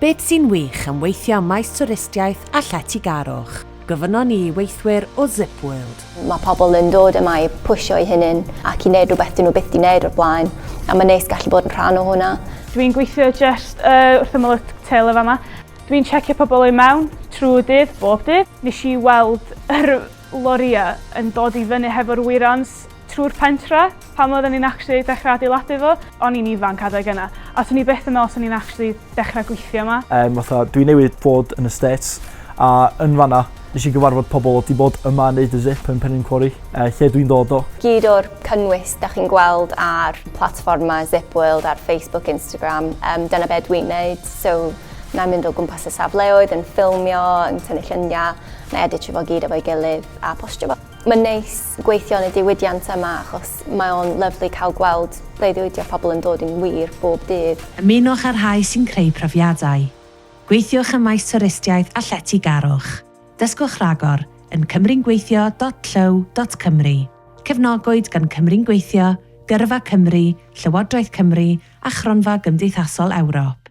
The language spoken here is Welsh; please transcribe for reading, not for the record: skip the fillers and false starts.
Beth sy'n wych am weithio am maes twristiaeth a lletygarwch? Gofynnon ni weithwyr o Cwrdd. Mae pobl yn dod yma i pwysio eu hunain ac i wneud rhywbeth dyn nhw byth i wneud o'r blaen. A mae'n neis gallu bod yn rhan o hwnna. Dwi'n gweithio just wrth ymyl y teulu fama. Dwi'n checio pobl i mewn trwy dydd, bob dydd. Nes i weld yr loria yn dod i fyny hefo'r wirans trwy'r pentra pan oedden ni'n actually dechrau adeiladu fo. O'n i'n ifanc adeg yna. A o'n i byth yn meddwl os o'n i'n actually dechrau gweithio yma. Dwi'n newid bod yn y States a yn fanna nes i gyfarfod pobl wedi bod yma yn neud y zip yn Penrhyn Cwrdd, lle dwi'n dod o. Gyd o'r cynnwys da chi'n gweld ar platfformau Cwrdd, ar Facebook, Instagram, dyna be dwi'n neud. So, na'n mynd o gwmpas y safleoedd, yn ffilmio, yn tynnu lluniau, na editio fo gyd efo'i gilydd a postio fo. Mae'n neis gweithio yn y diwydiant yma achos mae o'n lyflu cael gweld breuddwydio pobl yn dod yn wir bob dydd. Ymunwch ar rhai sy'n creu profiadau. Gweithiwch ym maes twristiaeth a lletygarwch. Dysgwch rhagor yn cymru'n-gweithio.llyw.cymru. Cefnogwyd gan Cymru'n Gweithio, Gyrfa Cymru, Llywodraeth Cymru a Chronfa Gymdeithasol Ewrop.